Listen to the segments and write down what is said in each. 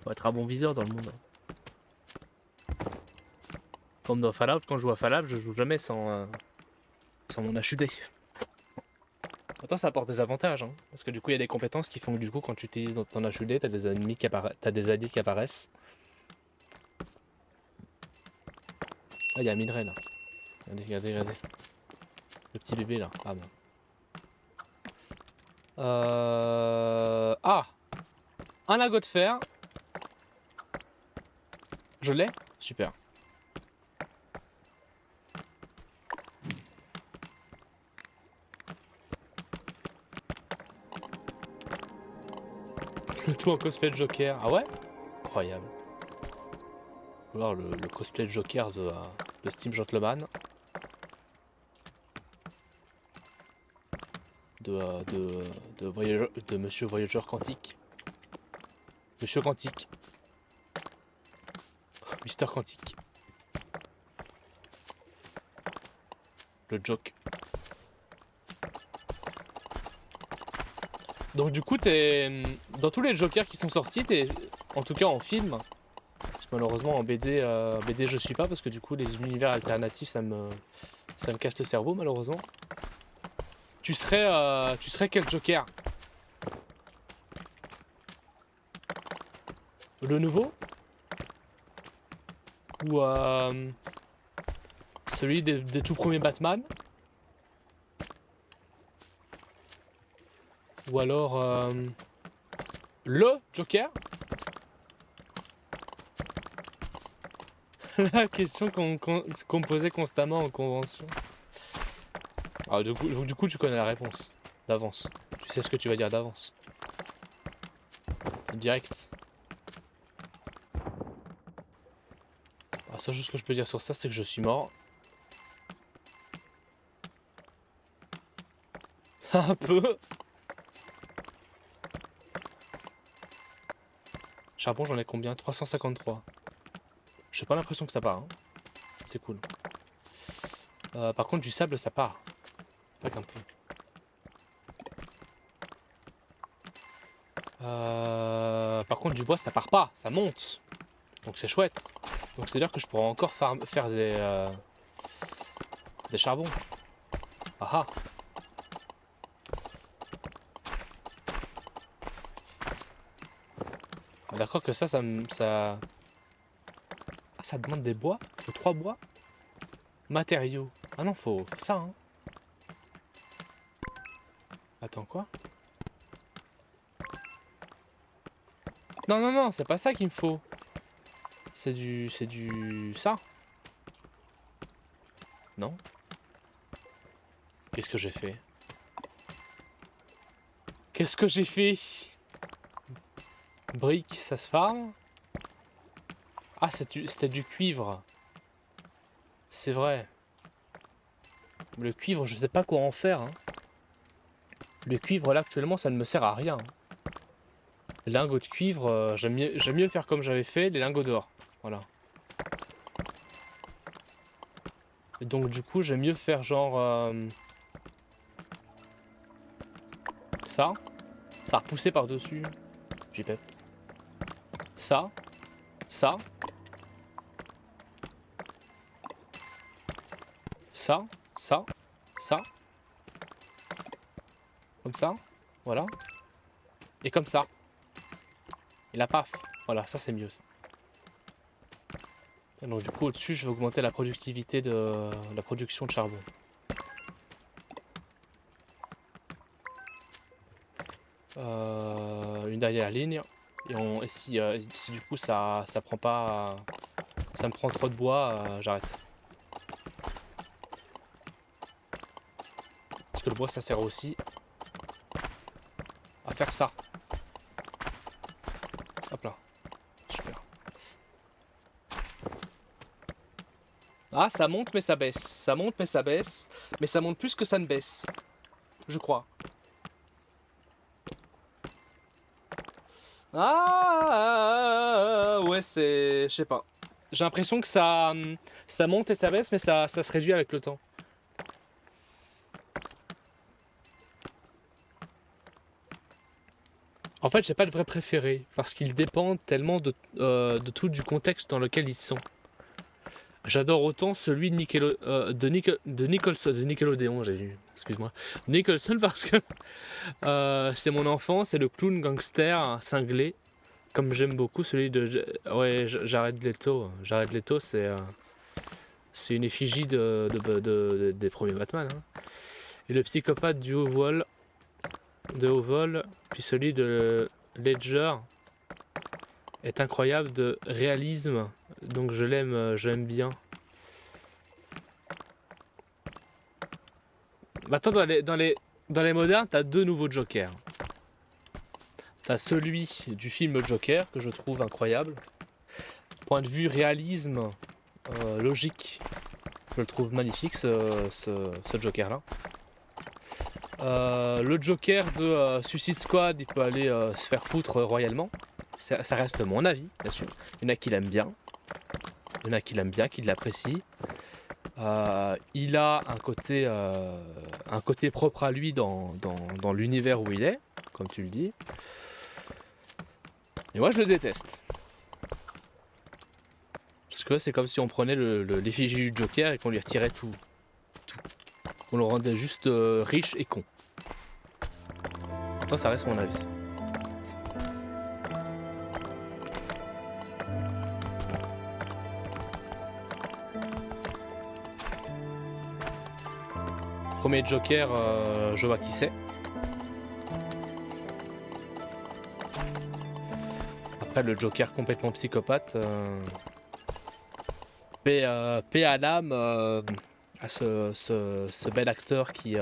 Faut être un bon viseur dans le monde. Comme dans Fallout, quand je joue à Fallout, je joue jamais sans mon HUD. Pourtant, ça apporte des avantages, hein, parce que du coup, il y a des compétences qui font que du coup, quand tu utilises ton HUD, t'as des ennemis t'as des alliés qui apparaissent. Ah, il y a un minerai là. Regardez, regardez, regardez. Le petit bébé là. Ah bon. Ah, un lingot de fer. Je l'ai. Super. Le tout en cosplay de Joker. Ah ouais? Incroyable. Alors le cosplay de Joker de Steam Gentleman. De Monsieur Voyageur Quantique. Monsieur Quantique. Mister Quantique. Le Joke. Donc du coup, dans tous les Jokers qui sont sortis, en tout cas en film, parce que malheureusement en BD je suis pas, parce que du coup les univers alternatifs ça me casse le cerveau malheureusement. Tu serais quel Joker? Le nouveau? Ou celui des tout premiers Batman? Ou alors le Joker? La question qu'on me posait constamment en convention. Ah, du coup, tu connais la réponse d'avance. Tu sais ce que tu vas dire d'avance. Direct. La seule chose que je peux dire sur ça, c'est que je suis mort. Un peu. Charbon, j'en ai combien? 353. J'ai pas l'impression que ça part. Hein. C'est cool. Par contre, du sable, ça part. Pas qu'un peu. Par contre, du bois, ça part pas. Ça monte. Donc c'est chouette. Donc c'est-à-dire que je pourrais encore faire des charbons. Ah ah. D'accord que ça Ah, ça demande des bois? Faut 3 bois? Matériaux. Ah non, faut ça, hein. Attends, quoi? Non, non, non, c'est pas ça qu'il me faut. C'est du... ça? Non? Qu'est-ce que j'ai fait? Qu'est-ce que j'ai fait? Brique, ça se farme? Ah, c'était du cuivre. C'est vrai. Le cuivre, je sais pas quoi en faire. Hein. Le cuivre, là, actuellement, ça ne me sert à rien. Les lingots de cuivre, j'aime mieux faire comme j'avais fait, les lingots d'or. Voilà. Et donc, du coup, j'aime mieux faire genre... ça. Ça a repoussé par-dessus. J'y pète. Ça. Ça. Ça. Ça. Ça. Comme ça. Voilà. Et comme ça. Et la paf. Voilà, ça c'est mieux ça. Et donc du coup au-dessus je vais augmenter la productivité de la production de charbon. Une dernière ligne. Et si du coup ça prend pas. Ça me prend trop de bois, j'arrête. Parce que le bois ça sert aussi à faire ça. Hop là. Super. Ah, ça monte mais ça baisse. Ça monte mais ça baisse. Mais ça monte plus que ça ne baisse. Je crois. Ah ouais, c'est... Je sais pas. J'ai l'impression que ça monte et ça baisse, mais ça se réduit avec le temps. En fait, j'ai pas de vrai préféré, parce qu'ils dépendent tellement de tout du contexte dans lequel ils sont. J'adore autant celui de, de Nickelodeon, j'ai vu, excuse-moi, Nicholson, parce que c'est mon enfance, c'est le clown gangster cinglé, comme j'aime beaucoup celui de... Ouais, Jared Leto. Jared Leto, c'est une effigie des premiers Batman. Hein. Et le psychopathe du haut vol, puis celui de Ledger, est incroyable de réalisme, donc je l'aime bien. Maintenant, dans les modernes, t'as deux nouveaux Jokers. T'as celui du film Joker, que je trouve incroyable. Point de vue réalisme, logique, je le trouve magnifique, ce Joker-là. Le Joker de Suicide Squad, il peut aller se faire foutre royalement. Ça reste mon avis, bien sûr. Il y en a qui l'aiment bien. Il y en a qui l'aiment bien, qui l'apprécient. Il a un côté propre à lui dans l'univers où il est, comme tu le dis. Et moi, je le déteste. Parce que c'est comme si on prenait l'effigie du Joker et qu'on lui retirait tout. On le rendait juste riche et con. Pourtant, ça reste mon avis. Premier Joker, je vois qui c'est. Après, le Joker complètement psychopathe. Paix à l'âme à ce bel acteur qui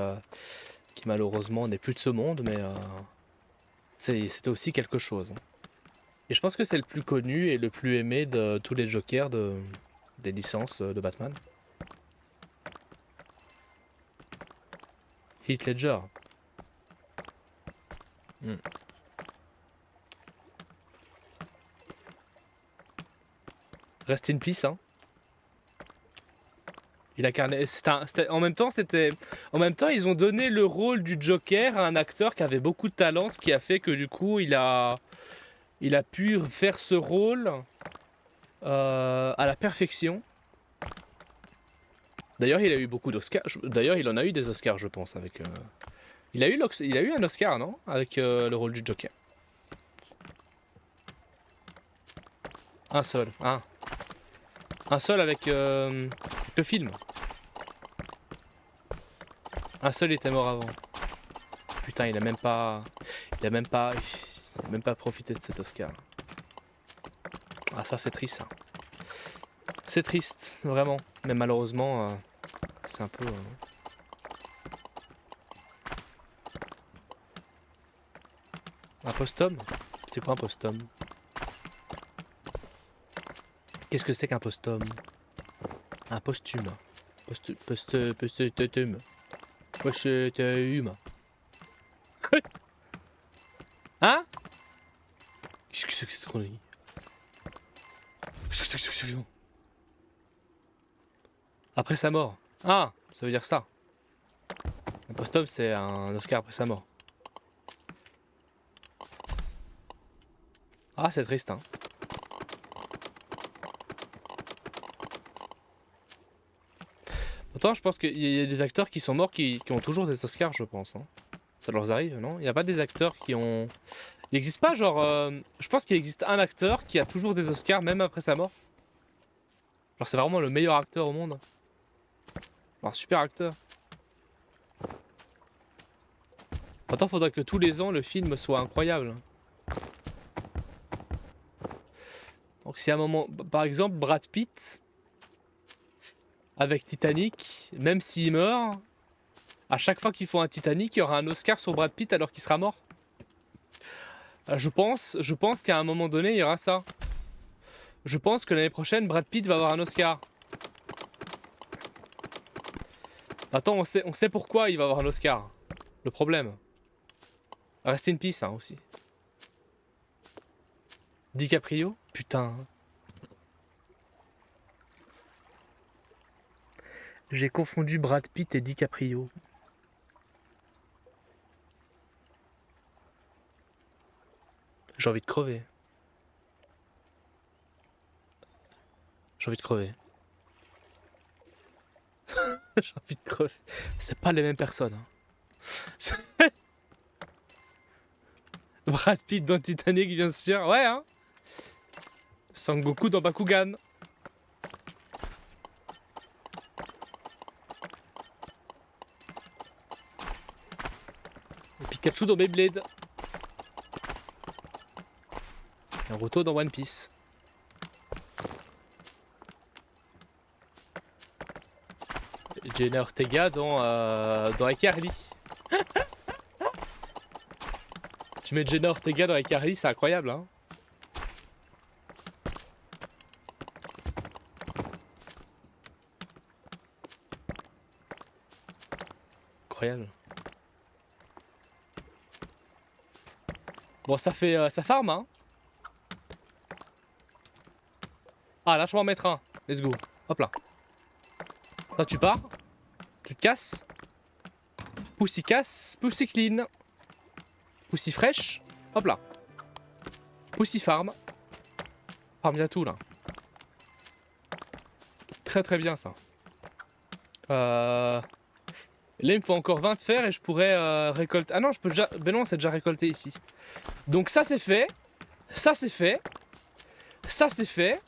malheureusement n'est plus de ce monde, mais c'était aussi quelque chose. Et je pense que c'est le plus connu et le plus aimé de tous les Jokers des licences de Batman. Heath Ledger. Rest in peace, hein. Il a carné. En même temps, ils ont donné le rôle du Joker à un acteur qui avait beaucoup de talent, ce qui a fait que du coup, il a pu faire ce rôle à la perfection. D'ailleurs, il a eu beaucoup d'Oscars. D'ailleurs, il en a eu des Oscars, je pense, avec. Il a eu un Oscar, non? Avec le rôle du Joker. Un seul, un. Un seul avec le film. Un seul était mort avant. Putain, il a même pas profité de cet Oscar. Ah, ça c'est triste. Ça. C'est triste, vraiment. Mais malheureusement, c'est un peu. Un posthume? C'est quoi un posthume? Qu'est-ce que c'est qu'un posthume? Un posthume. Posthume. Hein? Qu'est-ce que c'est que cette connerie? Qu'est-ce que c'est que après sa mort. Ah, ça veut dire ça. Un posthume, c'est un Oscar après sa mort. Ah, c'est triste, hein. Pourtant, je pense qu'il y a des acteurs qui sont morts qui ont toujours des Oscars, je pense. Hein. Ça leur arrive, non? Il n'y a pas des acteurs qui ont... Il n'existe pas, genre... Je pense qu'il existe un acteur qui a toujours des Oscars, même après sa mort. Genre, c'est vraiment le meilleur acteur au monde. Un super acteur. Pourtant, il faudrait que tous les ans, le film soit incroyable. Donc, si à un moment... Par exemple, Brad Pitt... Avec Titanic, même s'il meurt... À chaque fois qu'ils font un Titanic, il y aura un Oscar sur Brad Pitt alors qu'il sera mort. Je pense qu'à un moment donné, il y aura ça. Je pense que l'année prochaine, Brad Pitt va avoir un Oscar. Attends, on sait pourquoi il va avoir un Oscar. Le problème. Rest in peace, hein, aussi. DiCaprio? Putain. J'ai confondu Brad Pitt et DiCaprio. J'ai envie de crever. J'ai envie de crever. J'ai envie de crever. C'est pas les mêmes personnes. Hein. Brad Pitt dans Titanic, bien sûr. Ouais, hein. Sangoku dans Bakugan. Et Pikachu dans Beyblade. Naruto dans One Piece. Jenna Ortega dans iCarly. Tu mets Jenna Ortega dans iCarly, c'est incroyable, hein. Incroyable. Bon, ça fait ça farm, hein. Ah, lâche-moi en mettre un. Let's go. Hop là. Là, tu pars. Tu te casses. Pussy casse. Pussy clean. Pussy fraîche. Hop là. Pussy farm. Farm bien tout, là. Très très bien, ça. Là, il me faut encore 20 de fer et je pourrais récolter... Ah non, je peux déjà... Ben non, c'est déjà récolté ici. Donc ça, c'est fait. Ça, c'est fait. Ça, c'est fait.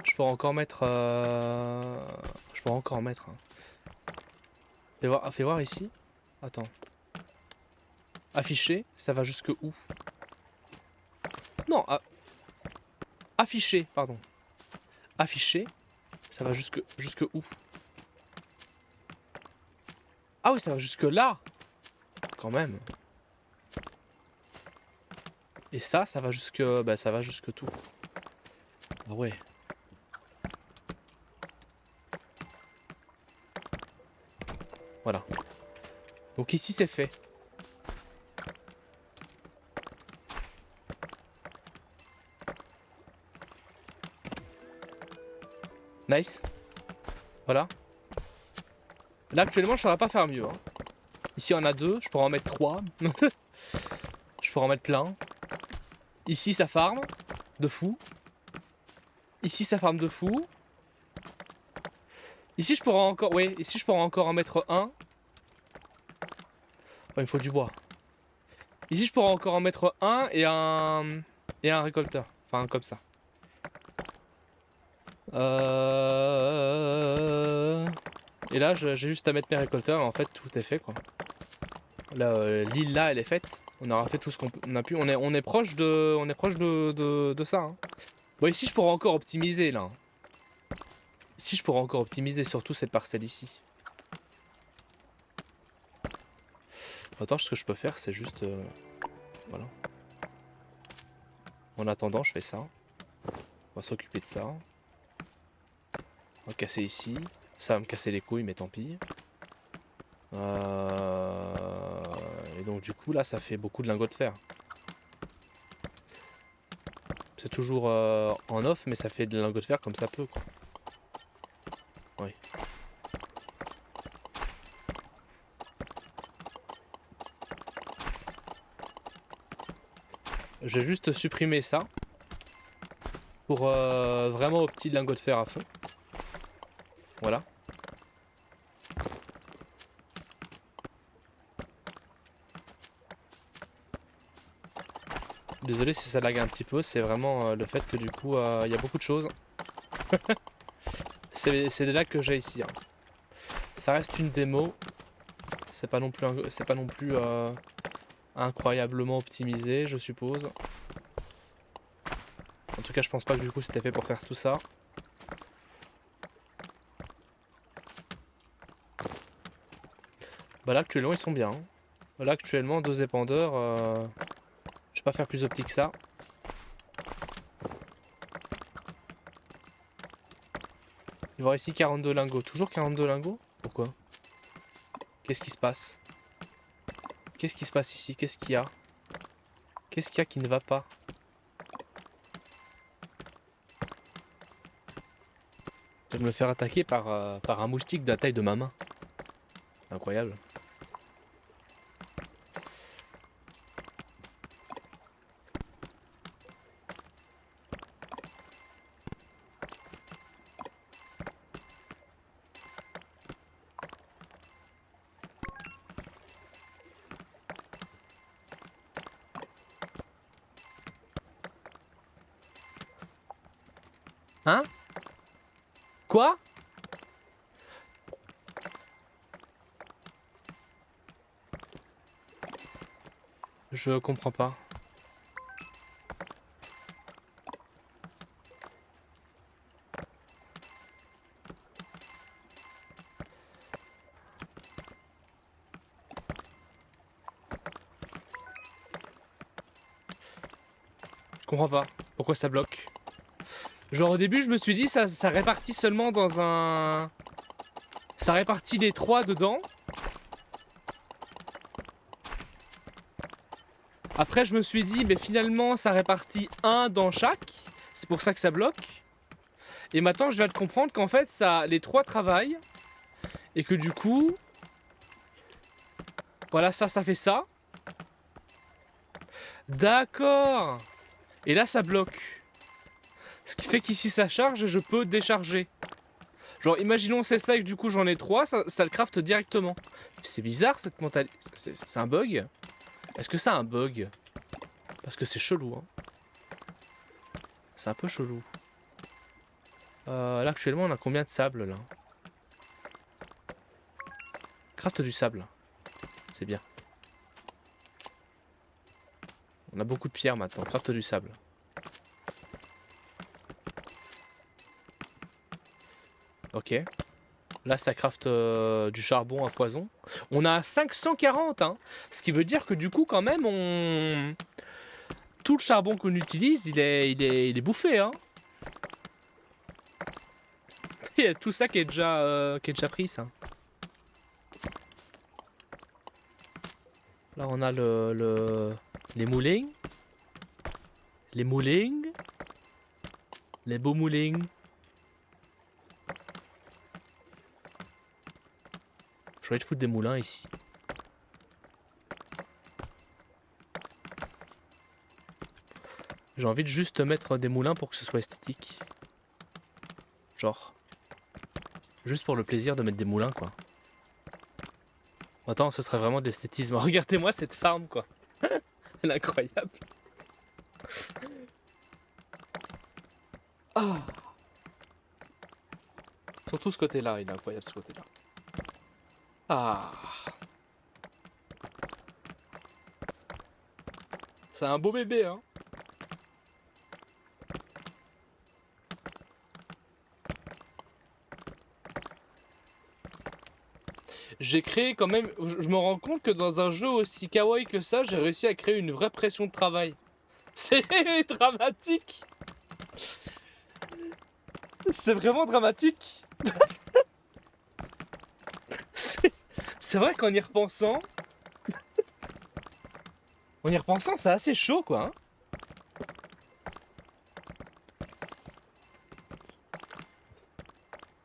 Je pourrais encore mettre... Je pourrais encore en mettre. Hein. Fais voir ici. Attends. Afficher, ça va jusque où? Non, afficher, pardon. Afficher, ça va jusque où? Ah oui, ça va jusque là. Quand même. Et ça va jusque... Bah ça va jusque tout. Ah ouais. Voilà. Donc ici c'est fait. Nice. Voilà. Là actuellement je saurais pas faire mieux. Hein. Ici on a 2, je pourrais en mettre 3. Je pourrais en mettre plein. Ici ça farm. De fou. Ici ça farm de fou. Ici je pourrais encore... Ouais, ici je pourrais encore en mettre un. Oh, il me faut du bois. Ici je pourrais encore en mettre un et un... Et un récolteur. Enfin comme ça. Et là j'ai juste à mettre mes récolteurs et en fait tout est fait quoi. Là l'île là elle est faite. On aura fait tout ce qu'on a pu. On est proche de ça. Hein. Bon ici je pourrais encore optimiser là. Ici je pourrais encore optimiser surtout cette parcelle ici. Attends, ce que je peux faire c'est juste... voilà. En attendant je fais ça. On va s'occuper de ça. On va casser ici. Ça va me casser les couilles mais tant pis. Et donc du coup là ça fait beaucoup de lingots de fer. C'est toujours en off mais ça fait de lingots de fer comme ça peut quoi. Oui. Je vais juste supprimer ça. Pour vraiment aux petits lingots de fer à fond. Voilà. Désolé si ça lag un petit peu, c'est vraiment le fait que du coup il y a beaucoup de choses. C'est des lags que j'ai ici. Hein. Ça reste une démo. C'est pas non plus, incroyablement optimisé, je suppose. En tout cas, je pense pas que du coup c'était fait pour faire tout ça. Bah là actuellement ils sont bien. Hein. Là actuellement 2 épandeurs. Je vais pas faire plus optique que ça. Je vais voir ici 42 lingots. Toujours 42 lingots? Pourquoi? Qu'est-ce qui se passe? Qu'est-ce qui se passe ici? Qu'est-ce qu'il y a? Qu'est-ce qu'il y a qui ne va pas? Je vais me faire attaquer par un moustique de la taille de ma main. Incroyable. Hein? Quoi? Je comprends pas. Je comprends pas. Pourquoi ça bloque? Genre au début je me suis dit ça répartit seulement dans un... Ça répartit les 3 dedans. Après je me suis dit mais finalement ça répartit un dans chaque. C'est pour ça que ça bloque. Et maintenant je viens de comprendre qu'en fait ça, les 3 travaillent. Et que du coup... Voilà ça fait ça. D'accord. Et là ça bloque. Ce qui fait qu'ici ça charge et je peux décharger. Genre imaginons c'est ça et que du coup j'en ai 3, ça le craft directement. C'est bizarre cette mentalité. C'est un bug? Est-ce que ça a un bug? Parce que c'est chelou hein. C'est un peu chelou. Là actuellement on a combien de sable là? Craft du sable. C'est bien. On a beaucoup de pierres maintenant. Craft du sable. Ok. Là, ça craft du charbon à foison. On a 540, hein. Ce qui veut dire que du coup, quand même, on... Tout le charbon qu'on utilise, il est bouffé, hein. Il y a tout ça qui est déjà pris, ça. Là, on a les moulins. Les moulins. Les beaux moulins. Je vais te foutre des moulins ici. J'ai envie de juste mettre des moulins pour que ce soit esthétique. Genre. Juste pour le plaisir de mettre des moulins, quoi. Attends, ce serait vraiment de l'esthétisme. Regardez-moi cette farm, quoi. Elle est incroyable. Ah. Surtout ce côté-là, il est incroyable, ce côté-là. Ah. C'est un beau bébé, hein. J'ai créé quand même... Je me rends compte que dans un jeu aussi kawaii que ça, j'ai réussi à créer une vraie pression de travail. C'est dramatique. C'est vraiment dramatique. C'est vrai qu'en y repensant... En y repensant, c'est assez chaud, quoi. Hein.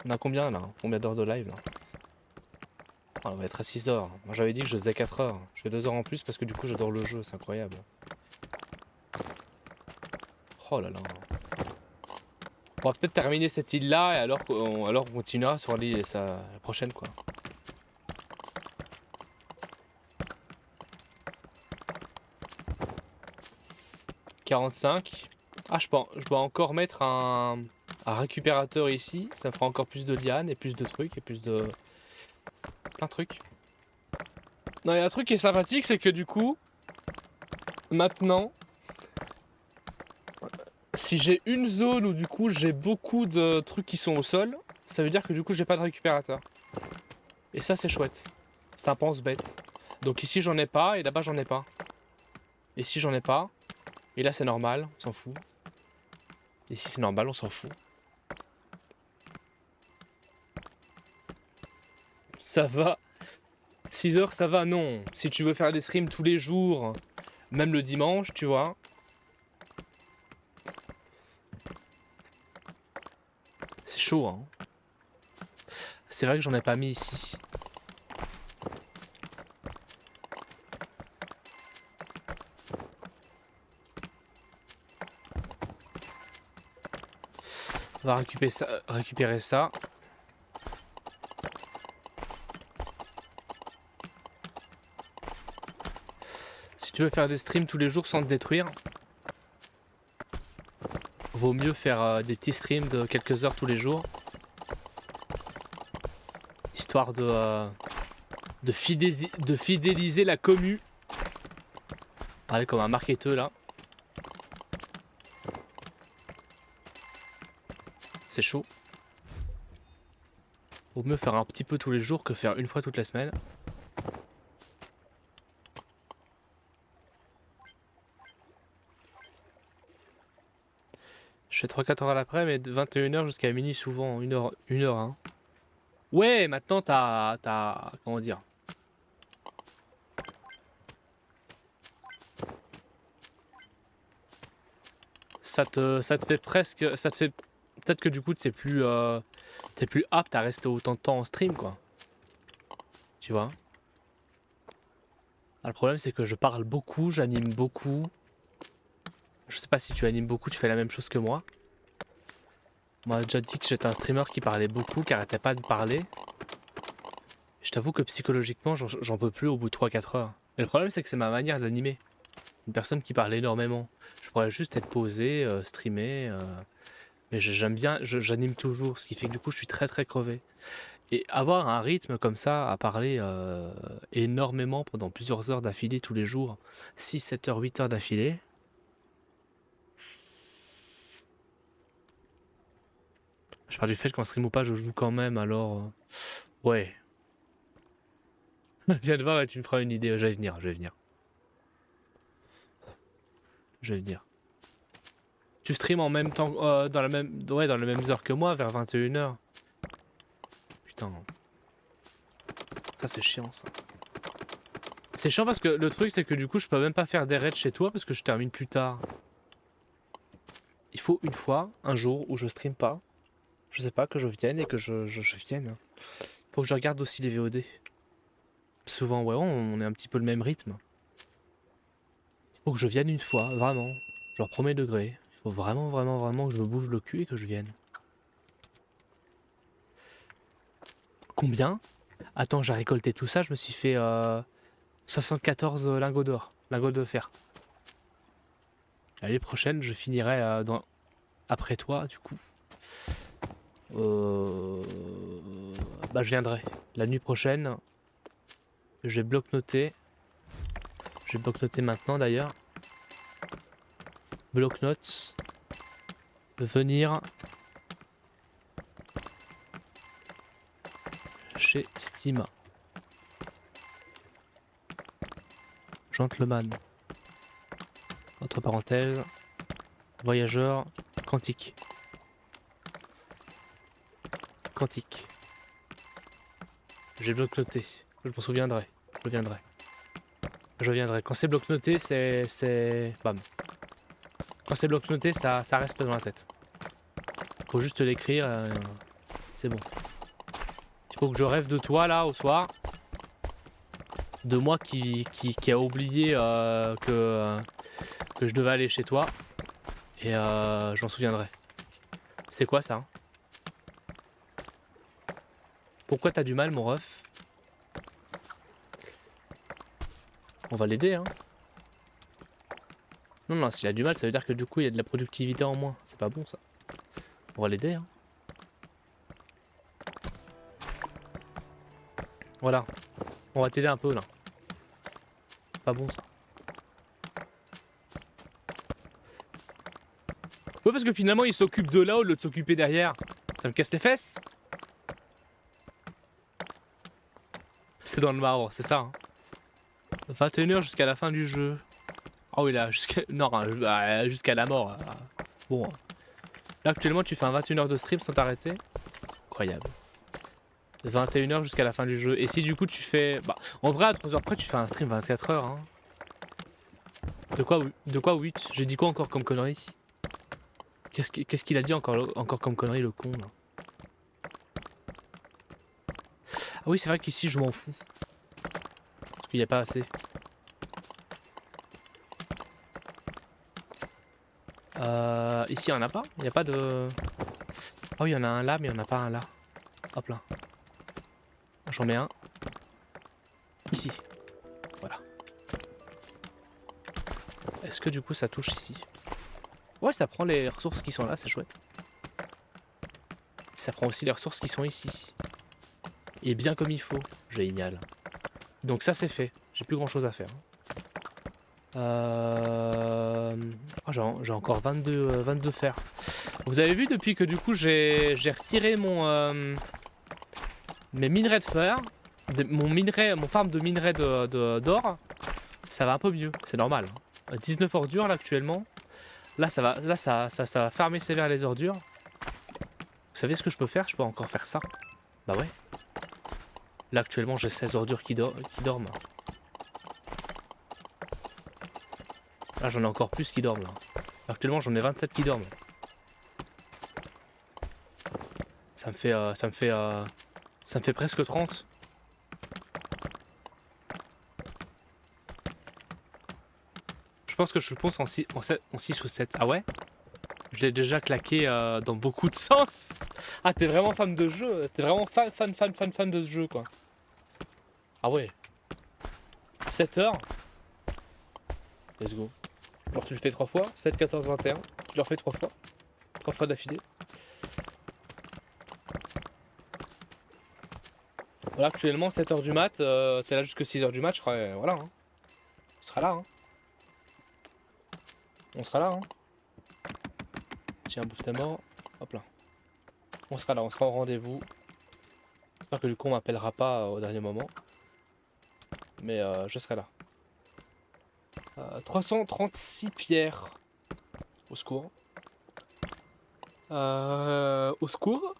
On a combien, là? Combien d'heures de live, là? Oh, on va être à 6 heures. Moi, j'avais dit que je faisais 4 heures. Je fais 2 heures en plus parce que du coup, j'adore le jeu. C'est incroyable. Oh là là. On va peut-être terminer cette île-là et alors on continuera sur l'île la prochaine, quoi. « 45. Ah, je dois encore mettre un récupérateur ici. Ça me fera encore plus de lianes et plus de trucs et plus de... Plein de trucs. Non, il y a un truc qui est sympathique, c'est que du coup, maintenant, si j'ai une zone où du coup j'ai beaucoup de trucs qui sont au sol, ça veut dire que du coup j'ai pas de récupérateur. Et ça c'est chouette. Ça pense bête. Donc ici j'en ai pas et là-bas j'en ai pas. Et ici j'en ai pas. Et là c'est normal, on s'en fout. Ici c'est normal, on s'en fout. Ça va. 6 heures ça va, non. Si tu veux faire des streams tous les jours, même le dimanche, tu vois. C'est chaud, hein. C'est vrai que j'en ai pas mis ici. On va récupérer ça. Si tu veux faire des streams tous les jours sans te détruire, vaut mieux faire des petits streams de quelques heures tous les jours. Histoire de fidéliser la commu. Allez, comme un marketeur là. C'est chaud. Vaut mieux faire un petit peu tous les jours que faire une fois toutes les semaines. Je fais 3-4 heures à l'après, mais de 21h jusqu'à minuit souvent, 1 heure, hein. Ouais, maintenant comment dire? Ça te fait presque... Ça te fait... Peut-être que du coup, t'es plus apte à rester autant de temps en stream, quoi. Tu vois? Ah, le problème, c'est que je parle beaucoup, j'anime beaucoup. Je sais pas si tu animes beaucoup, tu fais la même chose que moi. On m'a déjà dit que j'étais un streamer qui parlait beaucoup, qui arrêtait pas de parler. Je t'avoue que psychologiquement, j'en peux plus au bout de 3-4 heures. Mais le problème, c'est que c'est ma manière d'animer. Une personne qui parle énormément. Je pourrais juste être posé, streamer. Mais j'aime bien, j'anime toujours, ce qui fait que du coup, je suis très très crevé. Et avoir un rythme comme ça, à parler énormément pendant plusieurs heures d'affilée tous les jours, 6, 7 heures, 8 heures d'affilée. Je pars du fait qu'en stream ou pas, je joue quand même, alors... ouais. Viens de voir et tu me feras une idée. Je vais venir. Tu stream en même temps, dans les mêmes heures que moi, vers 21h. Putain. Ça, c'est chiant, ça. C'est chiant parce que le truc, c'est que du coup, je peux même pas faire des raids chez toi parce que je termine plus tard. Il faut une fois, un jour, où je stream pas. Je sais pas, que je vienne et que je vienne. Faut que je regarde aussi les VOD. Souvent, ouais, on est un petit peu le même rythme. Il faut que je vienne une fois, vraiment. Genre premier degré. Il faut vraiment que je me bouge le cul et que je vienne. Combien? Attends, j'ai récolté tout ça, je me suis fait 74 lingots d'or, lingots de fer. L'année prochaine, je finirai après toi, du coup. Bah, je viendrai. La nuit prochaine, je vais bloc-noter. Je vais bloc-noter maintenant d'ailleurs. Bloc-notes. Venir chez Steam. Gentleman. Entre parenthèses. Voyageur. Quantique. Quantique. J'ai bloc-noté. Je m'en souviendrai. Je viendrai. Quand c'est bloc-noté, c'est... Bam. Quand c'est bloc-noté, ça reste dans la tête. Faut juste l'écrire. C'est bon. Il faut que je rêve de toi, là, au soir. De moi qui a oublié que je devais aller chez toi. Et je m'en souviendrai. C'est quoi, ça? Pourquoi t'as du mal, mon ref? On va l'aider, hein. Non, s'il a du mal, ça veut dire que du coup, il y a de la productivité en moins. C'est pas bon, ça. On va l'aider, hein. Voilà. On va t'aider un peu, là. C'est pas bon, ça. Ouais, parce que finalement, il s'occupe de là au lieu de s'occuper derrière. Ça me casse les fesses. C'est dans le marbre, c'est ça, hein. 21h jusqu'à la fin du jeu. Ah oui, là, jusqu'à la mort. Bon. Là, actuellement, tu fais un 21h de stream sans t'arrêter. Incroyable. 21h jusqu'à la fin du jeu. Et si du coup, tu fais... Bah, en vrai, à 3h près, tu fais un stream 24h. Hein. De quoi 8? J'ai dit quoi encore comme connerie? Qu'est-ce qu'il a dit encore comme connerie, le con, là? Ah oui, c'est vrai qu'ici, je m'en fous. Parce qu'il n'y a pas assez. Ici, il n'y en a pas? Il n'y a pas de... Ah oui, il y en a un là, mais il n'y en a pas un là. Hop là. J'en mets un. Ici. Voilà. Est-ce que du coup, ça touche ici? Ouais, ça prend les ressources qui sont là, c'est chouette. Ça prend aussi les ressources qui sont ici. Et bien comme il faut. Génial. Donc ça c'est fait. J'ai plus grand chose à faire. Oh, j'ai encore 22 fer. Vous avez vu depuis que du coup j'ai retiré mes minerais de fer, mon farm de minerais d'or, ça va un peu mieux, c'est normal. 19 ordures là actuellement. Là ça va farmer sévère les ordures. Vous savez ce que je peux faire? Je peux encore faire ça. Bah ouais. Là actuellement j'ai 16 ordures qui dorment. Là j'en ai encore plus qui dorment là. Actuellement j'en ai 27 qui dorment. Ça me fait presque 30. Je pense que je pense en 6 ou 7. Ah ouais? Je l'ai déjà claqué dans beaucoup de sens. Ah, t'es vraiment fan de jeu. T'es vraiment fan de ce jeu, quoi. Ah ouais. 7 heures. Let's go. Genre tu le fais 3 fois. 7, 14, 21. Tu le refais 3 fois. 3 fois d'affilée. Voilà, actuellement, 7 heures du mat. T'es là jusque 6 heures du mat, je crois. Voilà. Hein. On sera là. Hein. On sera là. Hein. Tiens, bouffe ta mort. Hop là. On sera là, on sera au rendez-vous. J'espère que du coup on m'appellera pas au dernier moment. Mais je serai là. 336 pierres. Au secours. Au secours.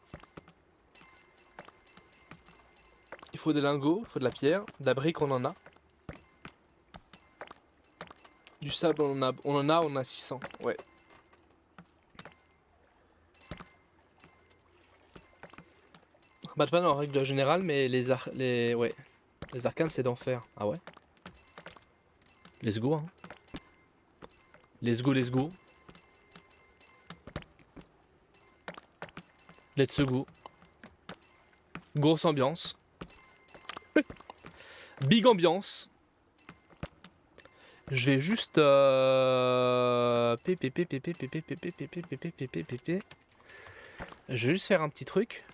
Il faut des lingots, il faut de la pierre. De la brique on en a. Du sable on en a 600. Ouais. Batman en règle générale, mais les arcanes c'est d'enfer. Ah ouais. Let's go, hein. Let's go, let's go. Let's go. Grosse ambiance. Big ambiance. Je vais juste je vais juste faire un petit truc.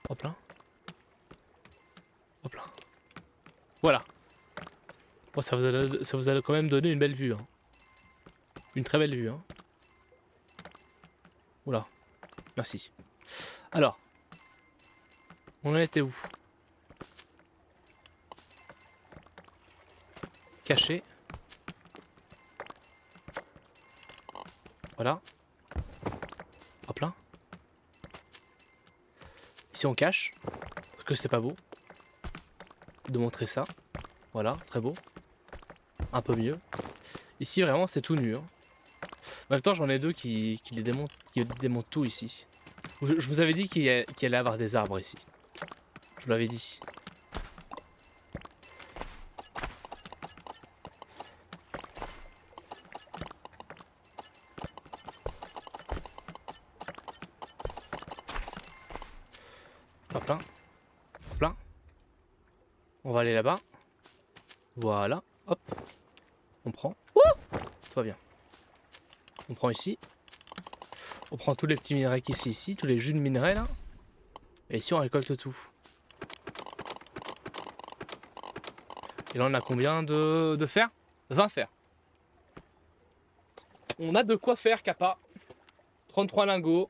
Hop là. Hop là. Voilà. Bon, ça vous a quand même donné une belle vue. Hein. Une très belle vue. Hein. Oula. Merci. Alors. On en était où? Caché. Voilà. Hop là. Ici on cache. Parce que c'était pas beau. De montrer ça. Voilà, très beau. Un peu mieux. Ici vraiment c'est tout nu. Hein. En même temps j'en ai deux qui démontent tout ici. Je vous avais dit qu'il y allait y avoir des arbres ici. Je vous l'avais dit. Hop là. Hop là. On va aller là-bas. Voilà. Hop. On prend. Ouh, tout va bien. On prend ici. On prend tous les petits minerais qui sont ici. Tous les jus de minerais là. Et ici on récolte tout. Et là on a combien de fer? 20 fer. On a de quoi faire, Kappa. 33 lingots.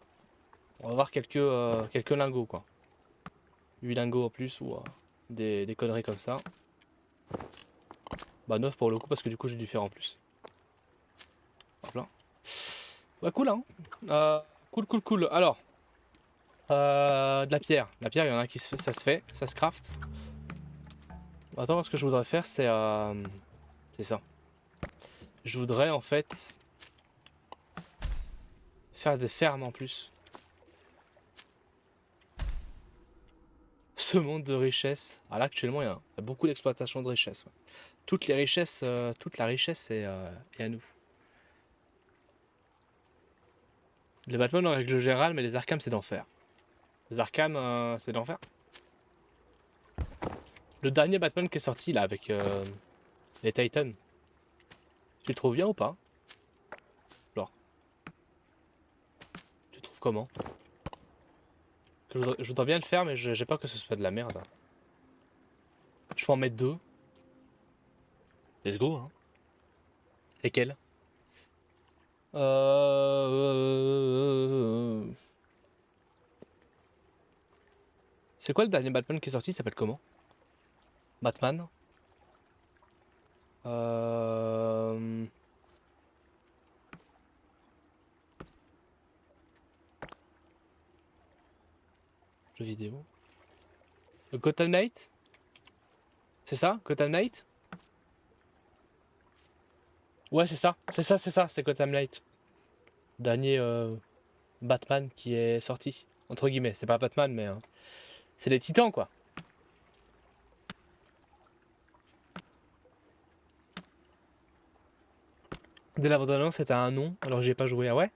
On va avoir quelques lingots quoi. 8 lingots en plus ou des conneries comme ça. Bah 9 pour le coup parce que du coup j'ai du fer en plus. Hop là. Bah cool hein. Cool. Alors. De la pierre. La pierre il y en a qui ça se fait. Ça se craft. Attends, ce que je voudrais faire c'est ça. Je voudrais en fait Faire des fermes en plus. Ce monde de richesse. Ah là actuellement il y a beaucoup d'exploitation de richesse. Ouais. Toute la richesse est à nous. Les Batman en règle générale, mais les Arkham c'est d'enfer. Les Arkham c'est d'enfer. Le dernier Batman qui est sorti là avec les Titans. Tu le trouves bien ou pas? Alors, tu le trouves comment? Je voudrais bien le faire, mais j'ai peur que ce soit de la merde. Je peux en mettre 2. Let's go, hein. Lesquels? C'est quoi le dernier Batman qui est sorti? Il s'appelle comment? Batman? Jeux vidéo. Le Gotham Knight? C'est ça? Gotham Knight? Ouais, c'est ça. C'est Gotham Knight. Dernier Batman qui est sorti. Entre guillemets. C'est pas Batman, mais c'est les Titans, quoi. Dès l'abandonnement, c'était un nom, alors j'ai pas joué. Ah ouais?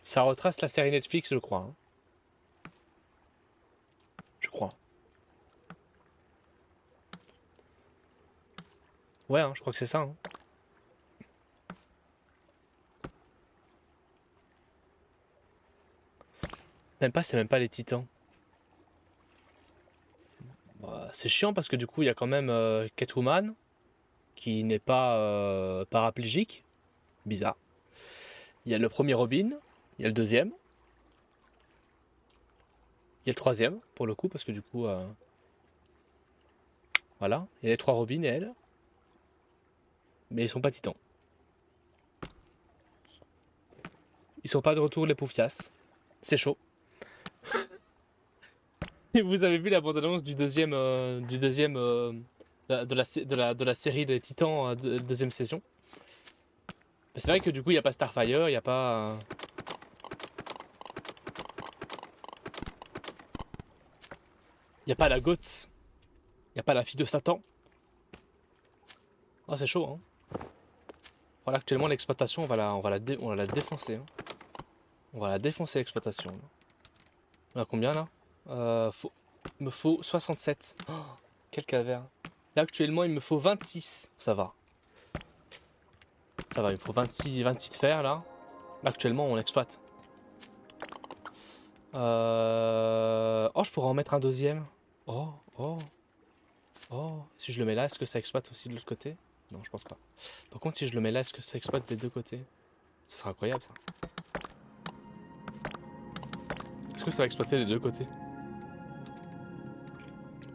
Ça retrace la série Netflix, je crois. Hein. Je crois. Ouais, hein, je crois que c'est ça. Hein. C'est même pas les Titans. Bah, c'est chiant parce que du coup, il y a quand même Catwoman qui n'est pas paraplégique. Bizarre. Il y a le premier Robin, il y a le deuxième. Il y a le troisième, pour le coup, parce que du coup... voilà, il y a les 3 Robins et elle. Mais ils sont pas Titans. Ils sont pas de retour, les poufias. C'est chaud. Et vous avez vu la bande-annonce du deuxième... de la série des Titans, deuxième saison. C'est vrai que du coup, il n'y a pas Starfire, il n'y a pas... Il n'y a pas la Goth. Il n'y a pas la fille de Satan. Ah, c'est chaud, hein. Voilà, actuellement, l'exploitation, on va la défoncer. Hein. On va la défoncer, l'exploitation. On a combien, là il me faut 67. Oh, quel calvaire. Là, actuellement, il me faut 26. Ça va. Ça va, il me faut 26 de fer, là. Là, actuellement, on l'exploite. Oh, je pourrais en mettre un deuxième. Oh, oh. Oh, si je le mets là, est-ce que ça exploite aussi de l'autre côté? Non, je pense pas. Par contre, si je le mets là, est-ce que ça exploite des deux côtés? Ce sera incroyable, ça. Est-ce que ça va exploiter des deux côtés?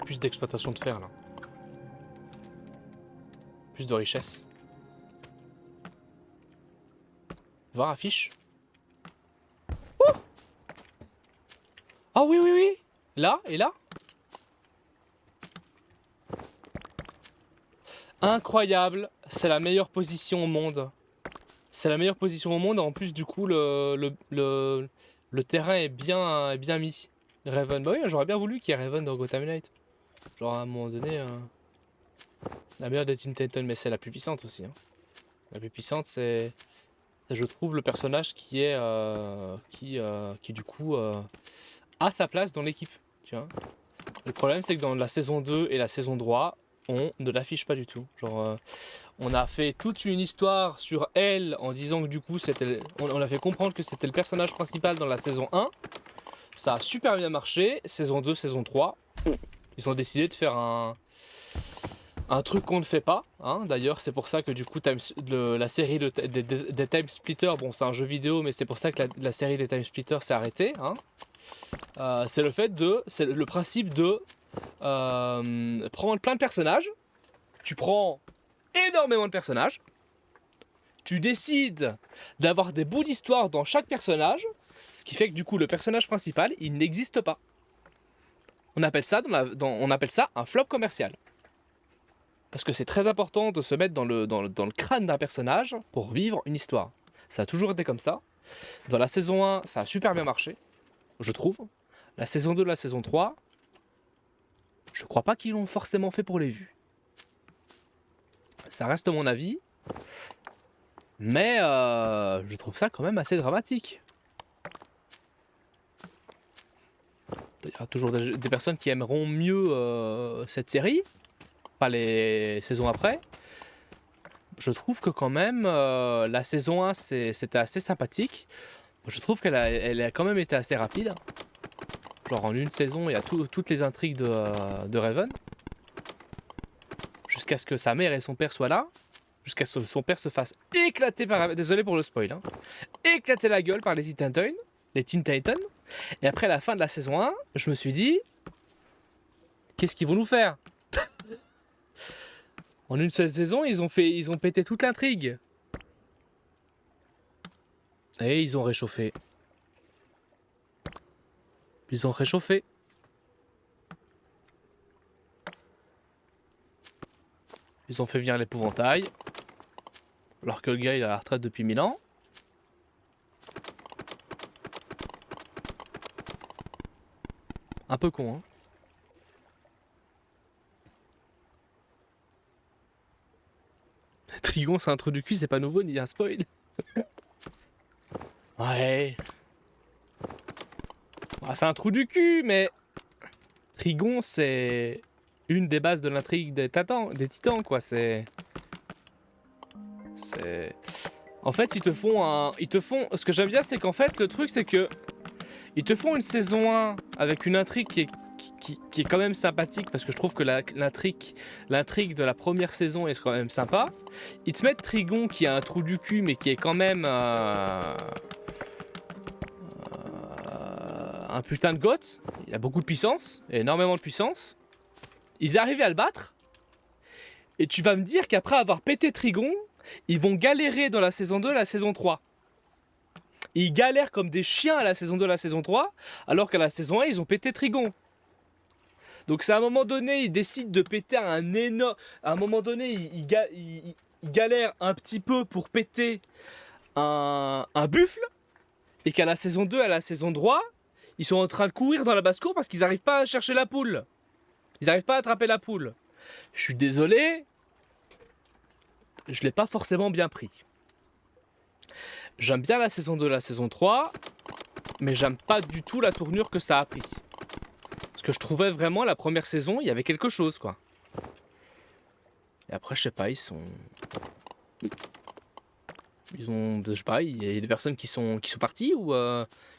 Plus d'exploitation de fer, là. Plus de richesse. Voir affiche. Oh, ah oui, oui, oui. Là et là. Incroyable. C'est la meilleure position au monde. C'est la meilleure position au monde. En plus, du coup, le terrain est bien mis. Raven. Bah oui, j'aurais bien voulu qu'il y ait Raven dans Gotham Knight. Genre, à un moment donné... La meilleure des Teen Titans, mais c'est la plus puissante aussi. Hein. La plus puissante, c'est je trouve, le personnage qui est... qui du coup, a sa place dans l'équipe. Tu vois. Le problème, c'est que dans la saison 2 et la saison 3, on ne l'affiche pas du tout. Genre, on a fait toute une histoire sur elle en disant que du coup, on a fait comprendre que c'était le personnage principal dans la saison 1. Ça a super bien marché. Saison 2, saison 3, ils ont décidé de faire un truc qu'on ne fait pas. Hein. D'ailleurs, c'est pour ça que du coup, la série des Time Splitters, bon, c'est un jeu vidéo, mais c'est pour ça que la série des Time Splitters s'est arrêtée. Hein. C'est le principe de prendre plein de personnages. Tu prends énormément de personnages. Tu décides d'avoir des bouts d'histoire dans chaque personnage. Ce qui fait que du coup, le personnage principal, il n'existe pas. On appelle ça, on appelle ça un flop commercial. Parce que c'est très important de se mettre dans le crâne d'un personnage pour vivre une histoire. Ça a toujours été comme ça. Dans la saison 1, ça a super bien marché, je trouve. La saison 2, la saison 3, je crois pas qu'ils l'ont forcément fait pour les vues. Ça reste mon avis. Mais je trouve ça quand même assez dramatique. Il y a toujours des personnes qui aimeront mieux cette série, pas les saisons après. Je trouve que quand même, la saison 1, c'était assez sympathique. Je trouve elle a quand même été assez rapide. Genre en une saison, il y a toutes les intrigues de Raven. Jusqu'à ce que sa mère et son père soient là. Jusqu'à ce que son père se fasse éclater par... Désolé pour le spoil. Hein. Éclater la gueule par les Teen Titans. Les Teen Titans. Et après la fin de la saison 1, je me suis dit... Qu'est-ce qu'ils vont nous faire? En une seule saison, ils ont pété toute l'intrigue. Et ils ont réchauffé. Ils ont réchauffé. Ils ont fait venir l'épouvantail. Alors que le gars, il est à la retraite depuis 1000 ans. Un peu con, hein. Trigon, c'est un trou du cul, c'est pas nouveau ni un spoil. Ouais. Ah, c'est un trou du cul, mais... Trigon, c'est une des bases de l'intrigue des titans, quoi. C'est... En fait, ils te font... Ce que j'aime bien, c'est qu'en fait, le truc, c'est que... Ils te font une saison 1 avec une intrigue qui est quand même sympathique, parce que je trouve que l'intrigue de la première saison est quand même sympa. Ils te mettent Trigon qui a un trou du cul, mais qui est quand même un putain de goth. Il a beaucoup de puissance, énormément de puissance. Ils arrivent à le battre. Et tu vas me dire qu'après avoir pété Trigon, ils vont galérer dans la saison 2 et la saison 3. Ils galèrent comme des chiens à la saison 2 et la saison 3, alors qu'à la saison 1, ils ont pété Trigon. Donc c'est à un moment donné, ils décident de péter un énorme... À un moment donné, ils galèrent un petit peu pour péter un buffle, et qu'à la saison 2 et à la saison 3, ils sont en train de courir dans la basse-cour parce qu'ils n'arrivent pas à chercher la poule. Ils n'arrivent pas à attraper la poule. Je suis désolé, je l'ai pas forcément bien pris. J'aime bien la saison 2 et la saison 3, mais j'aime pas du tout la tournure que ça a pris. Parce que je trouvais vraiment la première saison, il y avait quelque chose, quoi. Et après, je sais pas, ils ont, je sais pas, il y a des personnes qui sont parties ou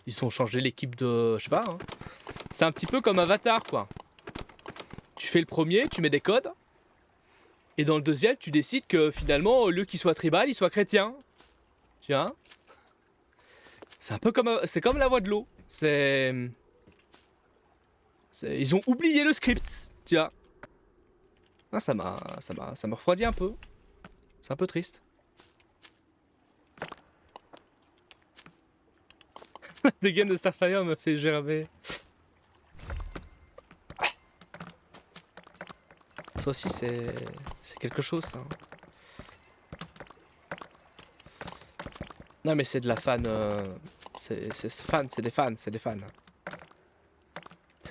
ils ont changé l'équipe de, je sais pas. Hein. C'est un petit peu comme Avatar, quoi. Tu fais le premier, tu mets des codes, et dans le deuxième, tu décides que finalement, au lieu qu'il soit tribal, il soit chrétien. Tu vois? C'est un peu comme, c'est comme la voix de l'eau. Ils ont oublié le script, tu vois. Ah, ça me refroidit un peu. C'est un peu triste. La dégaine de Starfire me fait gerber. Ça aussi, c'est quelque chose, ça. Non, mais c'est de la fan. C'est des fans. C'est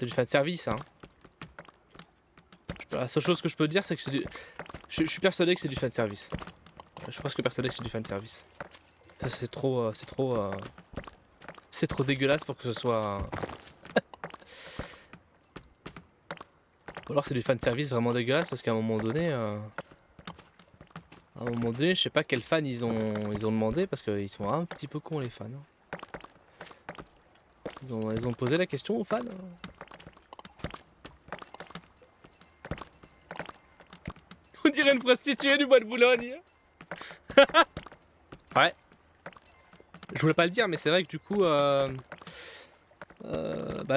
du fan service, hein. La seule chose que je peux dire, c'est que c'est du. Je suis persuadé que c'est du fan service. Je suis presque persuadé que c'est du fan service. C'est trop. C'est trop dégueulasse pour que ce soit. Ou alors c'est du fan service vraiment dégueulasse parce qu'à un moment donné. Je sais pas quels fans ils ont demandé parce qu'ils sont un petit peu cons les fans. Ils ont posé la question aux fans. On dirait une prostituée du bois de Boulogne. Ouais. Je voulais pas le dire, mais c'est vrai que du coup, bah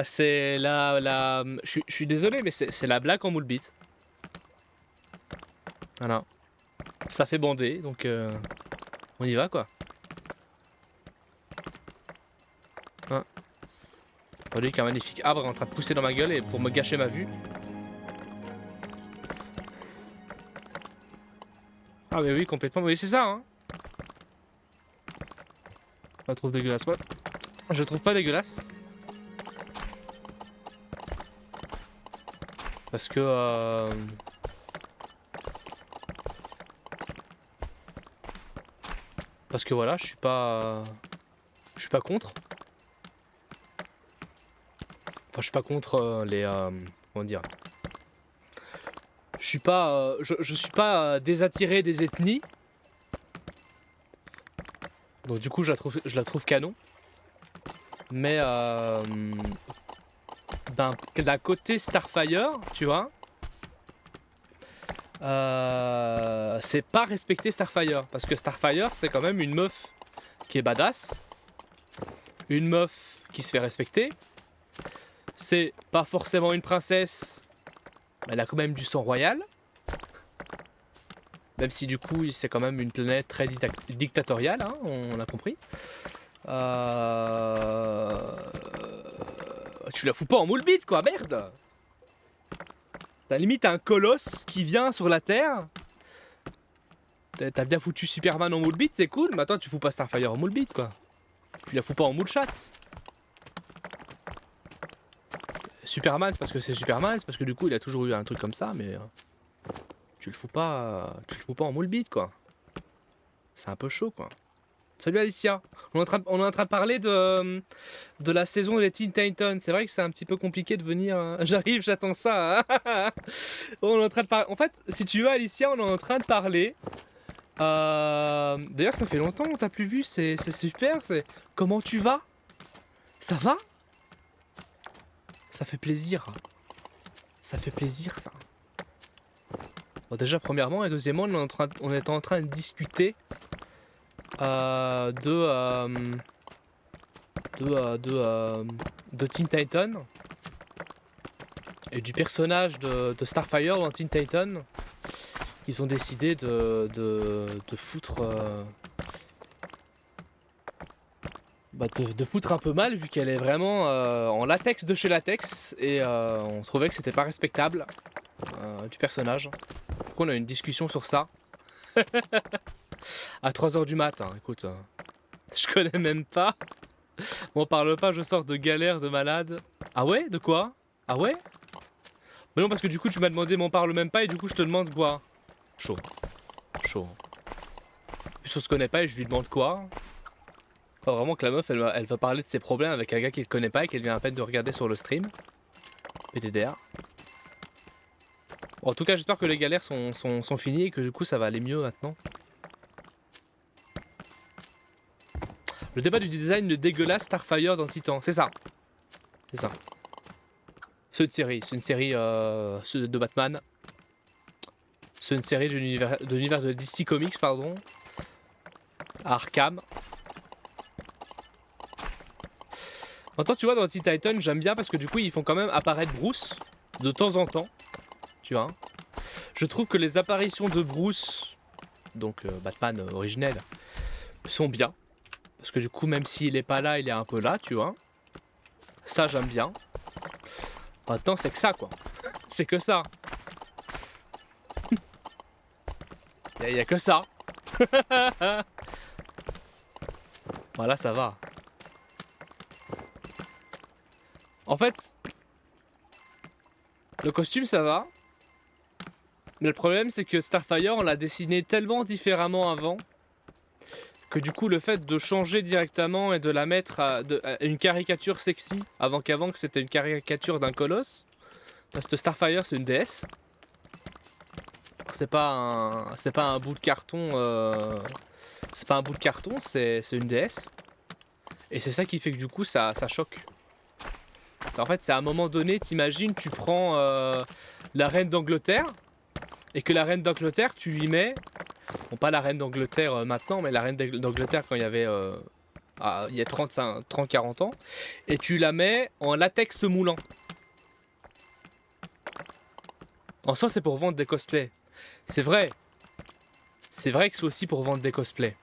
c'est je suis désolé, mais c'est la blague en moule bite. Voilà. Ça fait bander, donc on y va quoi. Hein. Lui qui a un magnifique arbre en train de pousser dans ma gueule et pour me gâcher ma vue. Ah mais oui, complètement. Oui, c'est ça, hein. Je la trouve dégueulasse. Moi, je la trouve pas dégueulasse. Parce que... Parce que voilà, je suis pas contre. Enfin, je suis pas contre les... comment dire? Je suis pas... je suis pas désattiré des ethnies. Donc du coup, je la trouve canon. Mais d'un côté Starfire, tu vois, c'est pas respecter Starfire. Parce que Starfire, c'est quand même une meuf qui est badass. Une meuf qui se fait respecter. C'est pas forcément une princesse, mais elle a quand même du sang royal. Même si du coup, c'est quand même une planète très dictatoriale, hein, on l'a compris. Tu la fous pas en moule bite, quoi, merde! T'as limite un colosse qui vient sur la Terre. T'as bien foutu Superman en moule bite, c'est cool, mais attends, tu fous pas Starfire en moule bite, quoi. Tu la fous pas en moule chat. Superman, c'est parce que c'est Superman, c'est parce que du coup, il a toujours eu un truc comme ça, mais tu le fous pas en moule bite, quoi. C'est un peu chaud, quoi. Salut Alicia, on est en train de parler de la saison des Teen Titans. C'est vrai que c'est un petit peu compliqué de venir. J'arrive, j'attends ça. Hein. On est en train de parler. En fait, si tu veux, Alicia, on est en train de parler. D'ailleurs, ça fait longtemps qu'on t'a plus vu. C'est super. Comment tu vas? Ça va? Ça fait plaisir. Ça fait plaisir, ça. Bon, déjà, premièrement, et deuxièmement, on est en train de discuter. De Teen Titan et du personnage de Starfire dans Teen Titan. Ils ont décidé de foutre de foutre un peu mal vu qu'elle est vraiment en latex de chez latex et on trouvait que c'était pas respectable du personnage. Donc on a eu une discussion sur ça. À 3h du matin, écoute, je connais même pas. M'en parle pas, je sors de galère de malade. Ah ouais? De quoi? Ah ouais? Mais non, parce que du coup tu m'as demandé m'en parle même pas et du coup je te demande quoi? Chaud. Chaud. Plus on se connaît pas et je lui demande quoi? Faut vraiment que la meuf elle va parler de ses problèmes avec un gars qu'elle connaît pas et qu'elle vient à peine de regarder sur le stream. PTDR. Bon, en tout cas j'espère que les galères sont finies et que du coup ça va aller mieux maintenant. Le débat du design de dégueulasse Starfire dans Titan, c'est ça. C'est ça. C'est une série de Batman. C'est une série de l'univers de DC Comics, pardon. Arkham. En temps, tu vois, dans Teen Titans, j'aime bien parce que du coup, ils font quand même apparaître Bruce de temps en temps. Tu vois. Je trouve que les apparitions de Bruce, donc Batman originel, sont bien. Parce que du coup, même s'il est pas là, il est un peu là, tu vois. Ça, j'aime bien. Maintenant, c'est que ça, quoi. C'est que ça. Il y a que ça. Voilà, ça va. En fait, le costume, ça va. Mais le problème, c'est que Starfire, on l'a dessiné tellement différemment avant que du coup, le fait de changer directement et de la mettre à une caricature sexy, qu'avant que c'était une caricature d'un colosse, parce que Starfire, c'est une déesse. C'est pas un bout de carton. C'est pas un bout de carton, c'est une déesse. Et c'est ça qui fait que du coup, ça choque. En fait, c'est à un moment donné, t'imagines, tu prends la reine d'Angleterre et que la reine d'Angleterre, tu lui mets. Bon, pas la reine d'Angleterre maintenant, mais la reine d'Angleterre quand il y avait. Il y a 30-40 ans. Et tu la mets en latex moulant. En soi, c'est pour vendre des cosplays. C'est vrai. C'est vrai que c'est aussi pour vendre des cosplays.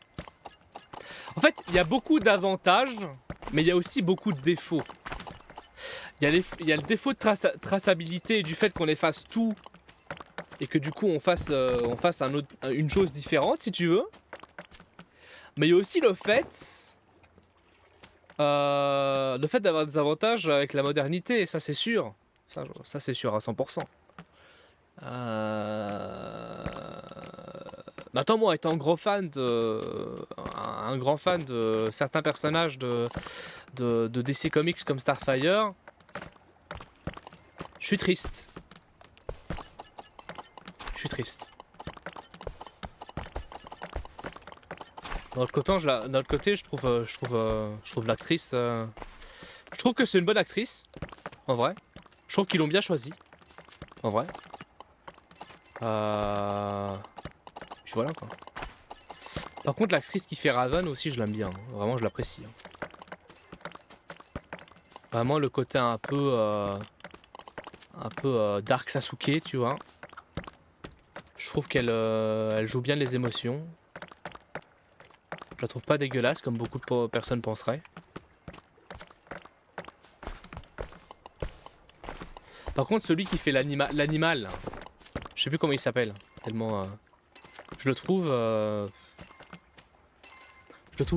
En fait, il y a beaucoup d'avantages, mais il y a aussi beaucoup de défauts. Il y a le défaut de traçabilité et du fait qu'on efface tout et que du coup on fasse une chose différente si tu veux. Mais il y a aussi le fait d'avoir des avantages avec la modernité, ça c'est sûr. Ça c'est sûr à 100%. Maintenant moi étant un grand fan de certains personnages de DC Comics comme Starfire, je suis triste. Je suis triste. D'un autre côté, je trouve l'actrice. Je trouve que c'est une bonne actrice, en vrai. Je trouve qu'ils l'ont bien choisie, en vrai. Puis voilà quoi. Par contre, l'actrice qui fait Raven aussi, je l'aime bien. Hein. Vraiment, je l'apprécie. Hein. Vraiment le côté un peu Dark Sasuke, tu vois. Je trouve qu'elle elle joue bien les émotions. Je la trouve pas dégueulasse comme beaucoup de personnes penseraient. Par contre, celui qui fait l'animal, je sais plus comment il s'appelle, tellement je le trouve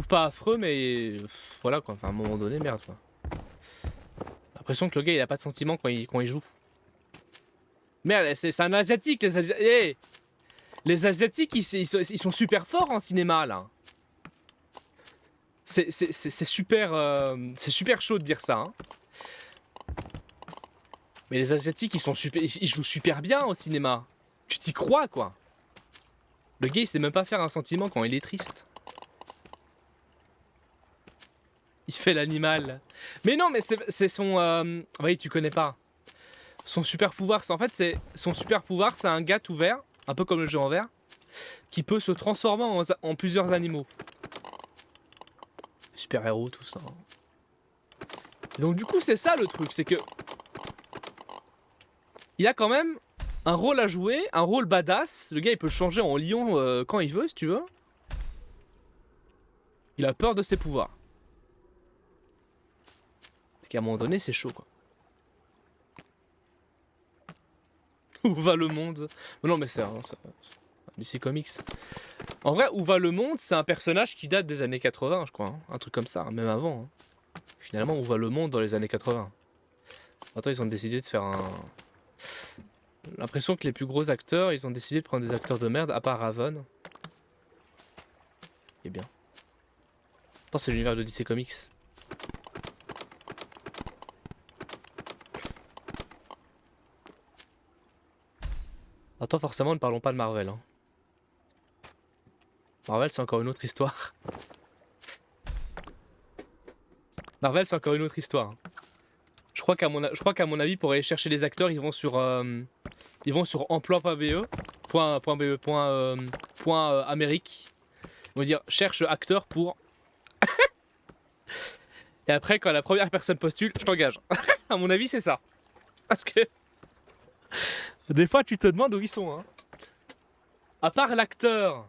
pas affreux, mais voilà quoi. Enfin, à un moment donné, merde quoi. J'ai l'impression que le gars il a pas de sentiments quand il joue. Merde, c'est un asiatique, les asiatiques ils sont super forts en cinéma là. C'est super chaud de dire ça. Hein. Mais les asiatiques ils jouent super bien au cinéma. Tu t'y crois quoi. Le gars il sait même pas faire un sentiment quand il est triste. Il fait l'animal. Mais non mais c'est son oui tu connais pas. Son super pouvoir c'est un gars tout vert, un peu comme le jeu en vert, qui peut se transformer en plusieurs animaux. Super héros tout ça. Et donc du coup c'est ça le truc, c'est que il a quand même un rôle à jouer, un rôle badass. Le gars il peut changer en lion quand il veut si tu veux. Il a peur de ses pouvoirs. C'est qu'à un moment donné c'est chaud quoi. Où va le monde? Non mais c'est DC Comics. En vrai, Où va le monde, c'est un personnage qui date des années 80, je crois. Hein. Un truc comme ça, même avant. Hein. Finalement, Où va le monde dans les années 80. Attends, ils ont décidé de faire un... L'impression que les plus gros acteurs, ils ont décidé de prendre des acteurs de merde, à part Raven. Eh bien. Attends, c'est l'univers de DC Comics. Attends, forcément, ne parlons pas de Marvel. Hein. Marvel, c'est encore une autre histoire. Marvel, c'est encore une autre histoire. Je crois qu'à mon avis, pour aller chercher les acteurs, ils vont sur emploi.be, Amérique. Ils vont dire cherche acteur pour. Et après, quand la première personne postule, je t'engage. À mon avis, c'est ça. Parce que des fois, tu te demandes où ils sont. Hein. À part l'acteur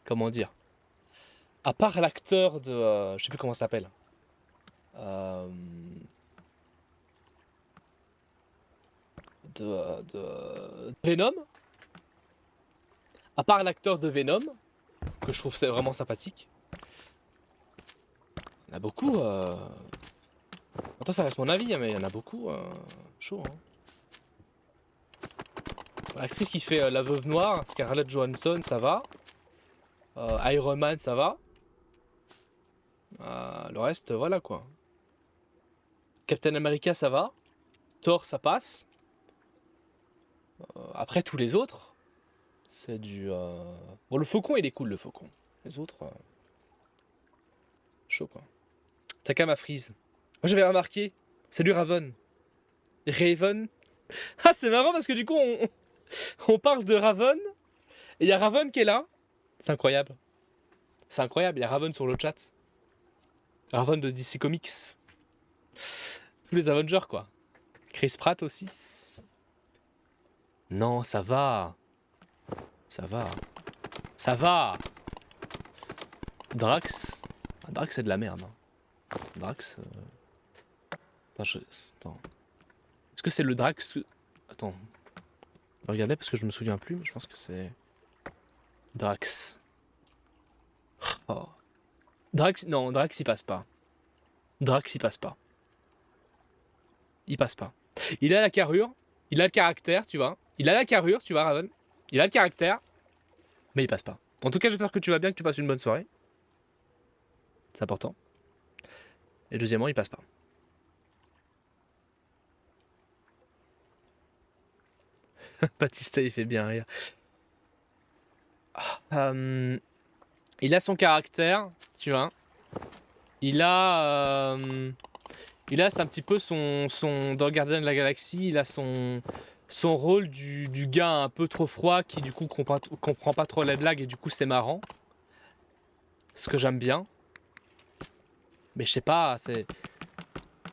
comment dire, à part l'acteur de je sais plus comment ça s'appelle, de Venom, à part l'acteur de Venom que je trouve c'est vraiment sympathique, il y en a beaucoup attends ça reste mon avis hein, mais il y en a beaucoup chaud hein. L'actrice qui fait la veuve noire, Scarlett Johansson, ça va. Iron Man, ça va. Le reste, voilà quoi. Captain America, ça va. Thor, ça passe. Après, tous les autres, c'est du... Bon, le faucon, il est cool, le faucon. Les autres... Chaud quoi. Takama Freeze. Moi, j'avais remarqué. Salut Raven. Raven. Ah, c'est marrant parce que du coup, on parle de Raven. Et il y a Raven qui est là. C'est incroyable. C'est incroyable, il y a Raven sur le chat. Raven de DC Comics. Tous les Avengers, quoi. Chris Pratt aussi. Non, ça va. Ça va. Ça va. Drax. Drax, c'est de la merde. Hein. Drax... Attends. Est-ce que c'est le Drax? Attends. Regardez parce que je me souviens plus, mais je pense que c'est... Drax. Oh. Drax, non, Drax il passe pas. Drax il passe pas. Il passe pas. Il a la carrure, il a le caractère, tu vois. Il a la carrure, tu vois, Raven. Il a le caractère, mais il passe pas. En tout cas, j'espère que tu vas bien, que tu passes une bonne soirée. C'est important. Et deuxièmement, il passe pas. Batista, il fait bien rire. Il a son caractère, tu vois. Il a, c'est un petit peu dans Gardien de la Galaxie, il a son rôle du gars un peu trop froid qui du coup comprend pas trop les blagues et du coup c'est marrant. Ce que j'aime bien. Mais je sais pas,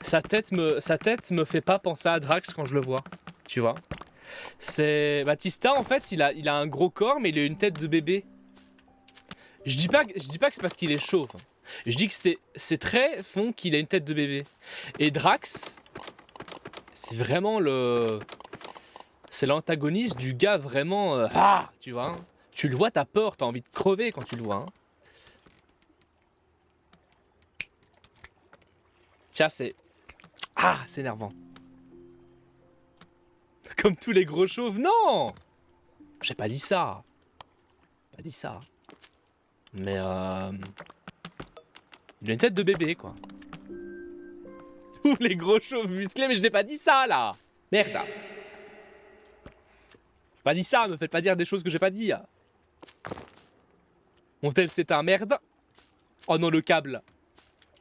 sa tête me fait pas penser à Drax quand je le vois, tu vois. C'est Batista en fait, il a un gros corps mais il a une tête de bébé. Je dis pas que c'est parce qu'il est chauve. Je dis que ses traits font qu'il a une tête de bébé. Et Drax, c'est vraiment c'est l'antagoniste du gars vraiment tu vois. Tu le vois, t'as peur, t'as envie de crever quand tu le vois. Hein. Tiens, c'est énervant. Comme tous les gros chauves. Non, j'ai pas dit ça. Pas dit ça. Mais il a une tête de bébé quoi. Tous les gros chauves musclés, mais je n'ai pas dit ça là. Merde. J'ai pas dit ça, me faites pas dire des choses que j'ai pas dit. Mon tel c'est un merde. Oh non, le câble.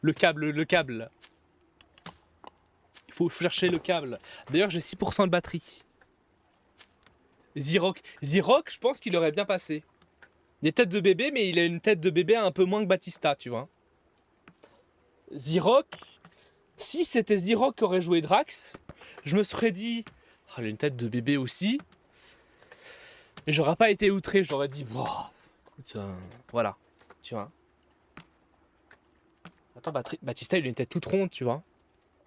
Le câble. Il faut chercher le câble. D'ailleurs, j'ai 6% de batterie. Zirok, je pense qu'il aurait bien passé. Il est tête de bébé, mais il a une tête de bébé un peu moins que Batista, tu vois. Zirok, si c'était Zirok qui aurait joué Drax, je me serais dit, il a une tête de bébé aussi. Mais j'aurais pas été outré, j'aurais dit, wow, écoute, voilà, tu vois. Attends, Batista, il a une tête toute ronde, tu vois.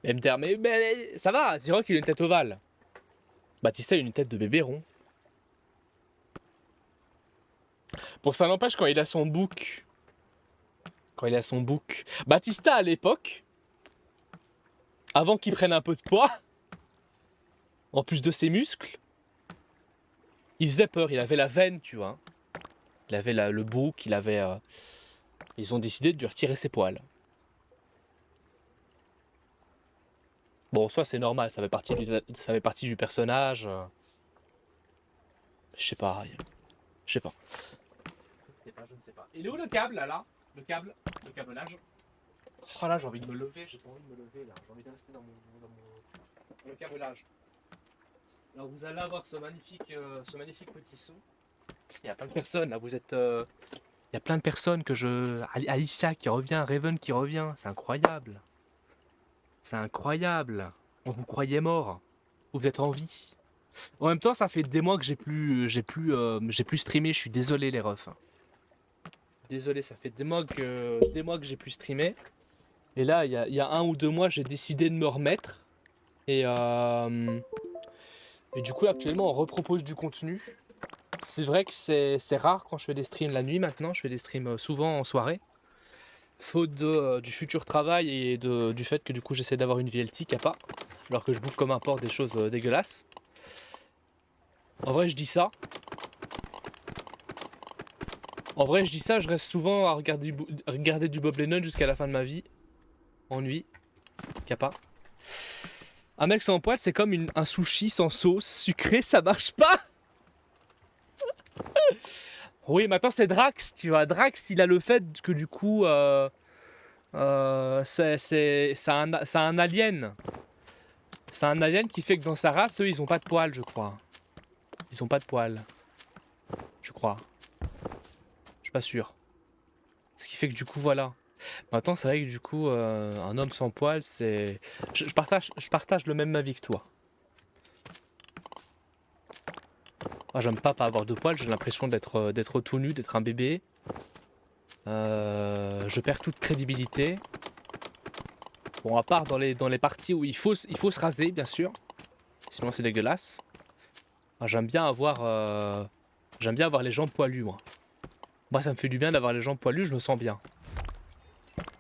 Mais ça va, Zirok, il a une tête ovale. Batista, il a une tête de bébé rond. Bon, ça n'empêche quand il a son bouc. Batista, à l'époque, avant qu'il prenne un peu de poids, en plus de ses muscles, il faisait peur, il avait la veine, tu vois. Il avait le bouc, ils ont décidé de lui retirer ses poils. Bon, soit c'est normal, ça fait partie du personnage. Je sais pas. Je ne sais pas. Il est où le câble là? Le câblage. Oh là, j'ai envie de me lever, j'ai pas envie de me lever là. J'ai envie de rester dans le câblage. Alors vous allez avoir ce magnifique petit saut. Il y a plein de personnes là, il y a plein de personnes Alicia qui revient, Raven qui revient, c'est incroyable. On vous croyait mort. Vous êtes en vie. En même temps, ça fait des mois que j'ai plus streamé, je suis désolé les refs. Désolé, ça fait des mois que j'ai plus streamé. Et là, il y a 1 ou 2 mois, j'ai décidé de me remettre. Et du coup, actuellement, on repropose du contenu. C'est vrai que c'est rare quand je fais des streams la nuit maintenant. Je fais des streams souvent en soirée. Faute du futur travail et du fait que du coup, j'essaie d'avoir une vie healthy qu'il n'y a pas. Alors que je bouffe comme un porc des choses dégueulasses. En vrai, je dis ça. Je reste souvent à regarder du Bob Lennon jusqu'à la fin de ma vie. Ennui. Qu'il n'y a pas. Un mec sans poil, c'est comme un sushi sans sauce sucrée, ça marche pas. Oui, maintenant c'est Drax, tu vois. Drax, il a le fait que du coup, c'est un alien. C'est un alien qui fait que dans sa race, eux, ils ont pas de poils, je crois. Ils ont pas de poils. Je crois. Je suis pas sûr. Ce qui fait que du coup, voilà. Maintenant, c'est vrai que du coup, un homme sans poils, c'est... Je partage le même avis que toi. Moi, j'aime pas avoir de poils, j'ai l'impression d'être tout nu, d'être un bébé. Je perds toute crédibilité. Bon, à part dans les parties où il faut se raser, bien sûr. Sinon, c'est dégueulasse. Ah, j'aime bien avoir les jambes poilues, moi. Moi, ça me fait du bien d'avoir les jambes poilues, je me sens bien.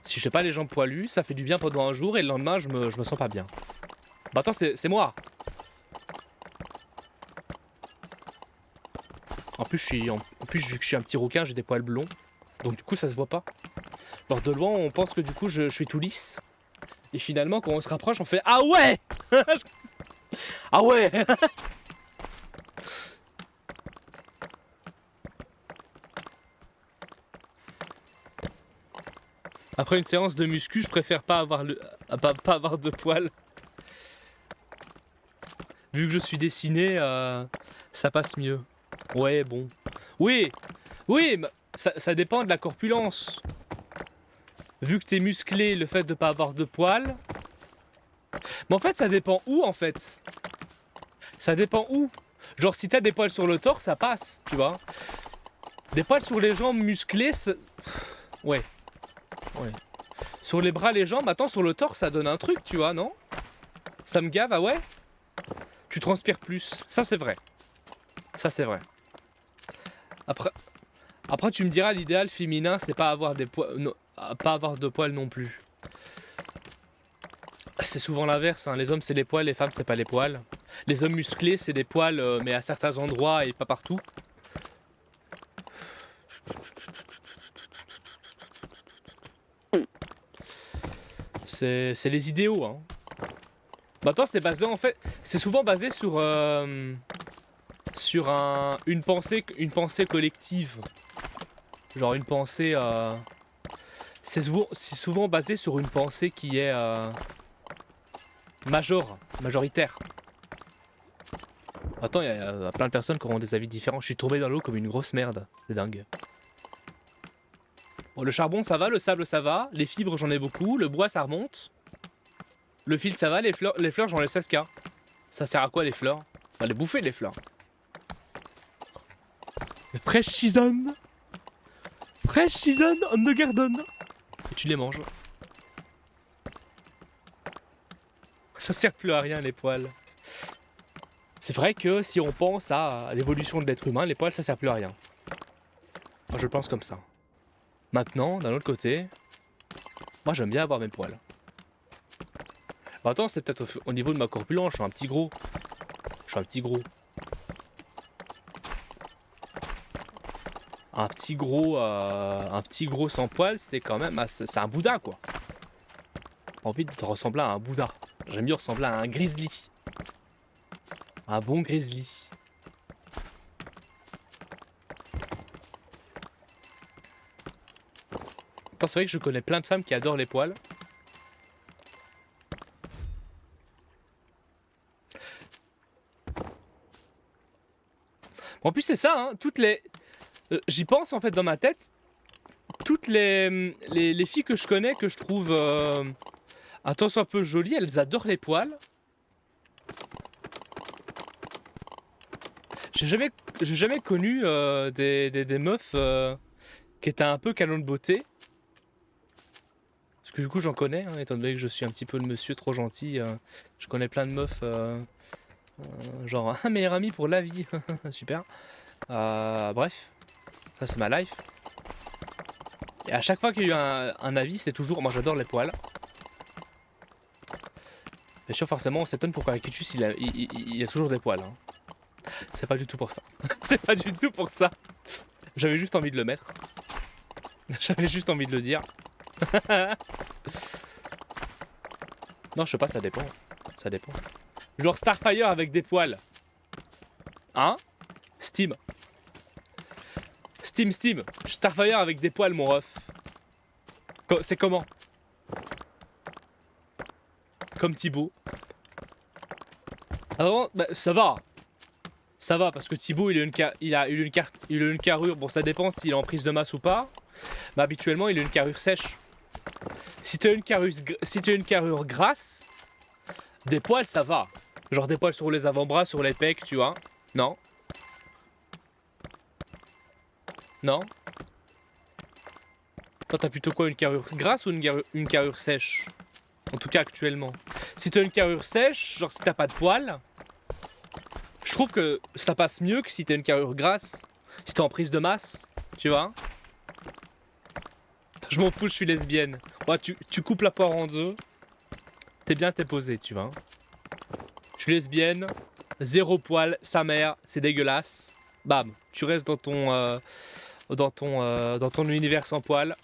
Si j'ai pas les jambes poilues, ça fait du bien pendant un jour et le lendemain, je me sens pas bien. Bah attends, c'est moi. En plus, vu que je suis un petit rouquin, j'ai des poils blonds. Donc du coup, ça se voit pas. Alors de loin, on pense que du coup, je suis tout lisse. Et finalement, quand on se rapproche, on fait ah ouais. Ah ouais. Après une séance de muscu, je préfère pas avoir pas avoir de poils. Vu que je suis dessiné, ça passe mieux. Ouais, bon. Oui, oui, ça dépend de la corpulence. Vu que t'es musclé, le fait de pas avoir de poils. Mais en fait, ça dépend où, en fait. Ça dépend où. Genre, si t'as des poils sur le torse, ça passe, tu vois. Des poils sur les jambes musclées, ouais. Ouais. Sur les bras, les jambes, attends, sur le torse, ça donne un truc, tu vois, non? Ça me gave, ah ouais? Tu transpires plus. Ça, c'est vrai. Ça, c'est vrai. Après, tu me diras, l'idéal féminin, c'est pas avoir des poils, non, pas avoir de poils non plus. C'est souvent l'inverse, hein. Les hommes, c'est les poils, les femmes, c'est pas les poils. Les hommes musclés, c'est des poils, mais à certains endroits et pas partout. C'est les idéaux, hein. Maintenant, c'est basé en fait, c'est souvent basé sur une pensée collective. Genre une pensée. C'est souvent basé sur une pensée qui est majoritaire. Attends, il y a plein de personnes qui auront des avis différents. Je suis tombé dans l'eau comme une grosse merde. C'est dingue. Bon, le charbon, ça va. Le sable, ça va. Les fibres, j'en ai beaucoup. Le bois, ça remonte. Le fil, ça va. Les fleurs j'en ai 16K. Ça sert à quoi, les fleurs? On va les bouffer, les fleurs. Fresh season. Fresh season on the garden. Et tu les manges. Ça sert plus à rien, les poils. C'est vrai que si on pense à l'évolution de l'être humain, les poils, ça sert plus à rien. Moi, je pense comme ça. Maintenant, d'un autre côté, moi, j'aime bien avoir mes poils. Bon, attends, c'est peut-être au niveau de ma corpulence, je suis un petit gros. Je suis un petit gros. Un petit gros sans poils, c'est quand même... C'est un Bouddha, quoi. J'ai envie de ressembler à un Bouddha. J'aime mieux ressembler à un grizzly. Un bon grizzly. Attends, c'est vrai que je connais plein de femmes qui adorent les poils. En plus, c'est ça, hein, j'y pense en fait dans ma tête. Toutes les filles que je connais, que je trouve un tant soit peu jolies, elles adorent les poils. J'ai jamais connu des meufs qui étaient un peu canon de beauté. Parce que du coup j'en connais, hein, étant donné que je suis un petit peu le monsieur trop gentil. Je connais plein de meufs, genre un meilleur ami pour la vie. Super. Bref, ça c'est ma life. Et à chaque fois qu'il y a eu un avis, c'est toujours... Moi j'adore les poils. Bien sûr, forcément, on s'étonne pourquoi Akitus il y a toujours des poils. Hein. C'est pas du tout pour ça. C'est pas du tout pour ça. J'avais juste envie de le mettre. J'avais juste envie de le dire. Non, je sais pas, ça dépend. Ça dépend. Genre Starfire avec des poils. Hein? Steam. Steam. Starfire avec des poils, mon ref. C'est comment? Comme Thibaut. Alors, bah, ça va. Ça va, parce que Thibaut, il a une carrure. Bon, ça dépend s'il est en prise de masse ou pas. Mais habituellement, il a une carrure sèche. Si tu as une carrure grasse, des poils, ça va. Genre des poils sur les avant-bras, sur les pecs, tu vois. Non. Non. Toi, t'as plutôt quoi, une carrure grasse ou une carrure sèche? En tout cas actuellement. Si t'as une carrure sèche, genre si t'as pas de poils, je trouve que ça passe mieux que si t'as une carrure grasse. Si t'es en prise de masse, tu vois. Je m'en fous, je suis lesbienne. Ouais, tu coupes la poire en deux. T'es posé, tu vois. Je suis lesbienne, zéro poil, sa mère, c'est dégueulasse. Bam, tu restes dans ton univers sans poil.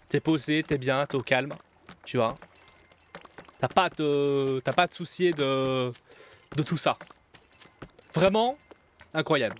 T'es posé, t'es bien, t'es au calme, tu vois. T'as pas à te soucier de tout ça. Vraiment incroyable.